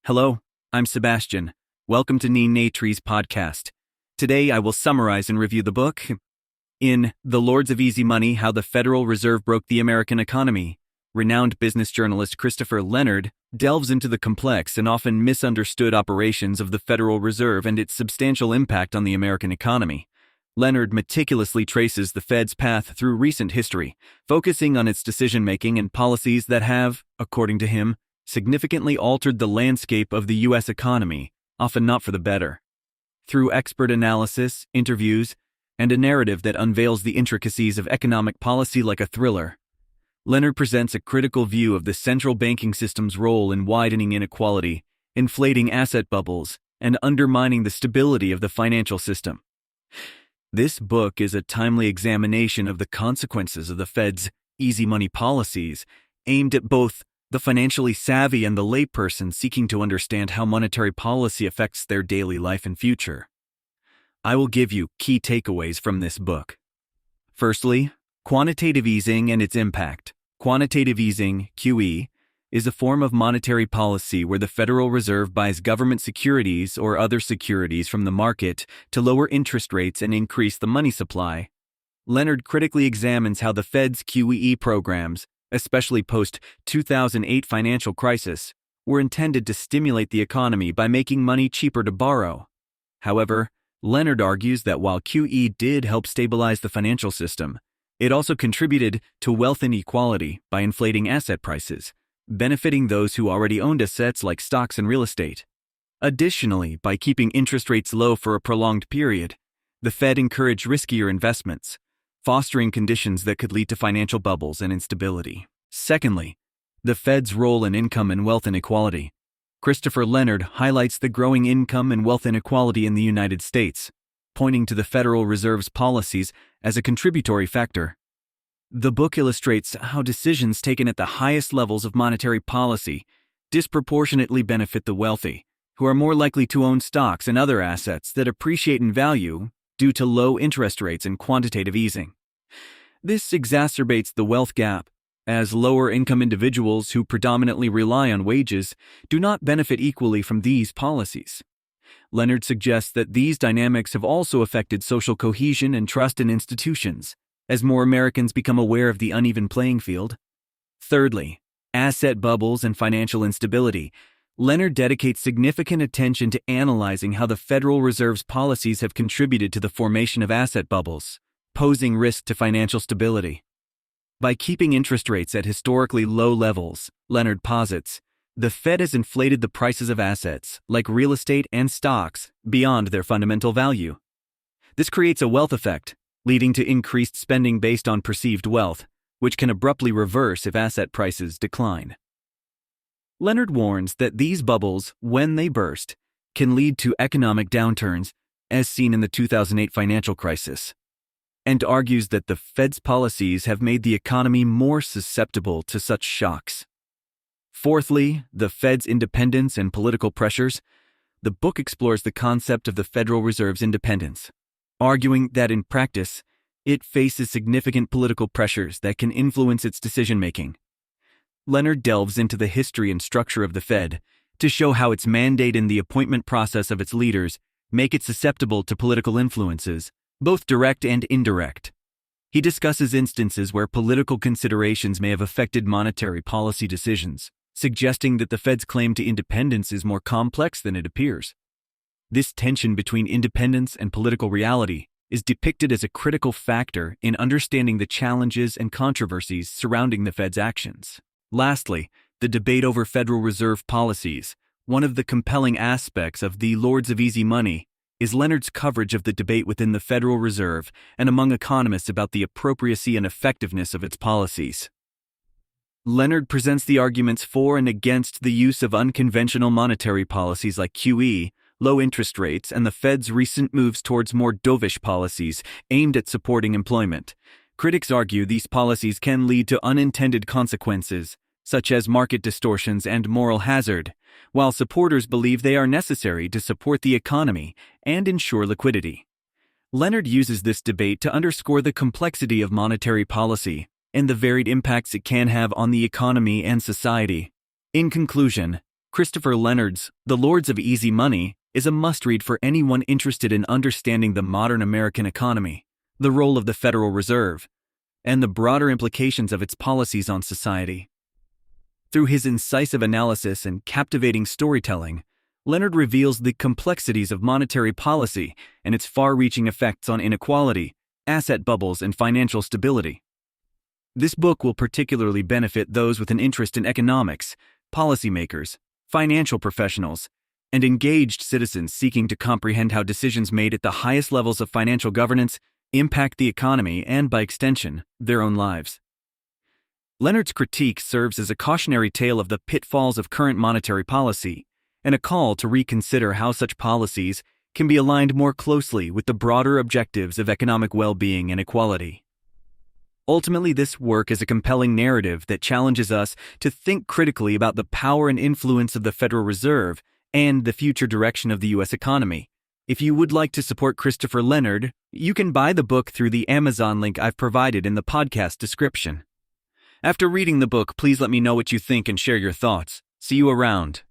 Hello, I'm Sebastian. Welcome to Neen Natree's podcast. Today I will summarize and review the book. In The Lords of Easy Money, How the Federal Reserve Broke the American Economy, renowned business journalist Christopher Leonard delves into the complex and often misunderstood operations of the Federal Reserve and its substantial impact on the American economy. Leonard meticulously traces the Fed's path through recent history, focusing on its decision-making and policies that have, according to him, significantly altered the landscape of the U.S. economy, often not for the better. Through expert analysis, interviews, and a narrative that unveils the intricacies of economic policy like a thriller, Leonard presents a critical view of the central banking system's role in widening inequality, inflating asset bubbles, and undermining the stability of the financial system. This book is a timely examination of the consequences of the Fed's easy money policies, aimed at both the financially savvy and the layperson seeking to understand how monetary policy affects their daily life and future. I will give you key takeaways from this book. Firstly, quantitative easing and its impact. Quantitative easing, QE, is a form of monetary policy where the Federal Reserve buys government securities or other securities from the market to lower interest rates and increase the money supply. Leonard critically examines how the Fed's QE programs, especially post-2008 financial crisis, were intended to stimulate the economy by making money cheaper to borrow. However, Leonard argues that while QE did help stabilize the financial system, it also contributed to wealth inequality by inflating asset prices, benefiting those who already owned assets like stocks and real estate. Additionally, by keeping interest rates low for a prolonged period, the Fed encouraged riskier investments, fostering conditions that could lead to financial bubbles and instability. Secondly, the Fed's role in income and wealth inequality. Christopher Leonard highlights the growing income and wealth inequality in the United States, pointing to the Federal Reserve's policies as a contributory factor. The book illustrates how decisions taken at the highest levels of monetary policy disproportionately benefit the wealthy, who are more likely to own stocks and other assets that appreciate in value due to low interest rates and quantitative easing. This exacerbates the wealth gap, as lower-income individuals who predominantly rely on wages do not benefit equally from these policies. Leonard suggests that these dynamics have also affected social cohesion and trust in institutions, as more Americans become aware of the uneven playing field. Thirdly, asset bubbles and financial instability. Leonard dedicates significant attention to analyzing how the Federal Reserve's policies have contributed to the formation of asset bubbles, posing risk to financial stability. By keeping interest rates at historically low levels, Leonard posits, the Fed has inflated the prices of assets, like real estate and stocks, beyond their fundamental value. This creates a wealth effect, leading to increased spending based on perceived wealth, which can abruptly reverse if asset prices decline. Leonard warns that these bubbles, when they burst, can lead to economic downturns, as seen in the 2008 financial crisis, and argues that the Fed's policies have made the economy more susceptible to such shocks. Fourthly, the Fed's independence and political pressures. The book explores the concept of the Federal Reserve's independence, arguing that in practice, it faces significant political pressures that can influence its decision-making. Leonard delves into the history and structure of the Fed to show how its mandate and the appointment process of its leaders make it susceptible to political influences, both direct and indirect. He discusses instances where political considerations may have affected monetary policy decisions, suggesting that the Fed's claim to independence is more complex than it appears. This tension between independence and political reality is depicted as a critical factor in understanding the challenges and controversies surrounding the Fed's actions. Lastly, the debate over Federal Reserve policies. One of the compelling aspects of The Lords of Easy Money is Leonard's coverage of the debate within the Federal Reserve and among economists about the appropriacy and effectiveness of its policies. Leonard presents the arguments for and against the use of unconventional monetary policies like QE, low interest rates, and the Fed's recent moves towards more dovish policies aimed at supporting employment. Critics argue these policies can lead to unintended consequences, such as market distortions and moral hazard, while supporters believe they are necessary to support the economy and ensure liquidity. Leonard uses this debate to underscore the complexity of monetary policy and the varied impacts it can have on the economy and society. In conclusion, Christopher Leonard's The Lords of Easy Money is a must-read for anyone interested in understanding the modern American economy, the role of the Federal Reserve, and the broader implications of its policies on society. Through his incisive analysis and captivating storytelling, Leonard reveals the complexities of monetary policy and its far-reaching effects on inequality, asset bubbles, and financial stability. This book will particularly benefit those with an interest in economics, policymakers, financial professionals, and engaged citizens seeking to comprehend how decisions made at the highest levels of financial governance impact the economy and, by extension, their own lives. Leonard's critique serves as a cautionary tale of the pitfalls of current monetary policy and a call to reconsider how such policies can be aligned more closely with the broader objectives of economic well-being and equality. Ultimately, this work is a compelling narrative that challenges us to think critically about the power and influence of the Federal Reserve and the future direction of the U.S. economy. If you would like to support Christopher Leonard, you can buy the book through the Amazon link I've provided in the podcast description. After reading the book, please let me know what you think and share your thoughts. See you around.